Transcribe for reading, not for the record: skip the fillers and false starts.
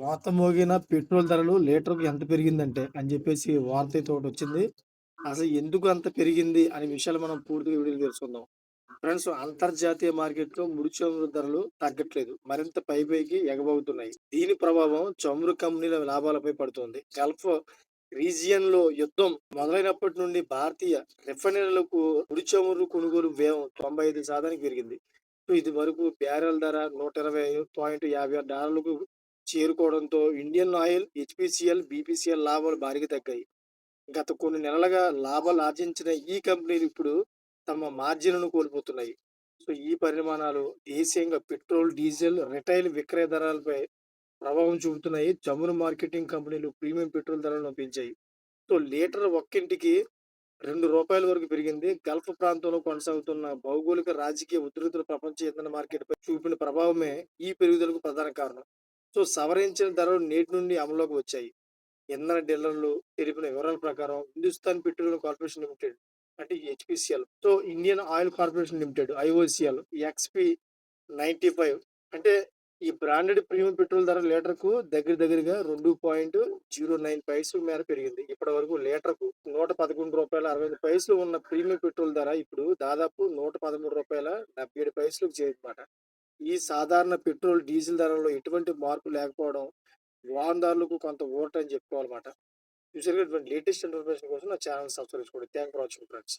మోత మోగిన పెట్రోల్ ధరలు లీటర్‌కు ఎంత పెరిగిందంటే అని జెప్పేసి వార్త అయితే ఒకటొచ్చింది. అసలు ఎందుకు అంత పెరిగింది అనే విషయాలు మనం పూర్తిగా ఈ వీడియోలో తెలుసుకుందాం. ఫ్రెండ్స్, అంతర్జాతీయ మార్కెట్‌లో ముడి చమురు ధరలు తగ్గట్లేదు. మరింత పైకి ఎగబాగుతున్నాయి. దీని ప్రభావం చమురు కంపెనీల లాభాలపై పడుతోంది. గల్ఫ్ రీజియన్‌లో యుద్ధం మొదలైనప్పటి నుండి భారతీయ రిఫైనరీలకు ముడి చమురు కొనుగోలు వ్యయం 95% పెరిగింది. సో, ఇదివరకు బ్యారెల్ ధర $120.56 చేరుకోవడంతో ఇండియన్ ఆయిల్, హెచ్‌పీసీఎల్, బీపీసీఎల్ లాభాలు భారీగా తగ్గాయి. గత కొన్ని నెలలుగా లాభాలు ఆర్జించిన ఈ కంపెనీలు ఇప్పుడు తమ మార్జిన్‌లను కోల్పోతున్నాయి. సో, ఈ పరిమాణాలు దేశీయంగా పెట్రోల్, డీజిల్, రిటైల్ విక్రయ ధరలపై ప్రభావం చూపుతున్నాయి. చమురు మార్కెటింగ్ కంపెనీలు ప్రీమియం పెట్రోల్ ధరలను పెంచాయి. సో, లీటర్ ఒక్కింటికి ₹2 వరకు పెరిగింది. గల్ఫ్ ప్రాంతంలో కొనసాగుతున్న భౌగోళిక, రాజకీయ ఉద్రిక్తతలు ప్రపంచ ఇంధన మార్కెట్‌పై చూపిన ప్రభావమే ఈ పెరుగుదలకు ప్రధాన కారణం. సో, సవరించిన ధరలు నేటి నుండి అమల్లోకి వచ్చాయి. ఇంధన డీలర్లు తెలిపిన వివరాల ప్రకారం హిందుస్థాన్ పెట్రోలియం కార్పొరేషన్ లిమిటెడ్ అంటే HPCL, so Indian oil corporation limited IOCL, XP 95 అంటే ఈ బ్రాండెడ్ ప్రీమియం పెట్రోల్ ధర లీటర్‌కు దగ్గరగా 2.09 పైసల మేర పెరిగింది. ఇప్పటివరకు లీటర్‌కు రూ. 111.65 ఉన్న ప్రీమియం పెట్రోల్ ధర ఇప్పుడు దాదాపు రూ. 113.77కు చేరిందన్నమాట. ఈ సాధారణ పెట్రోల్, డీజిల్ ధరల్లో ఎటువంటి మార్పు లేకపోవడం వాహనదారులకు కొంత ఊరట అని చెప్పుకోవాలన్నమాట. చూసారుగా ఇటువంటి లేటెస్ట్ ఇన్ఫర్మేషన్ కోసం నా ఛానెల్ సబ్స్క్రైబ్ చేసుకోండి. Thanks for watching friends.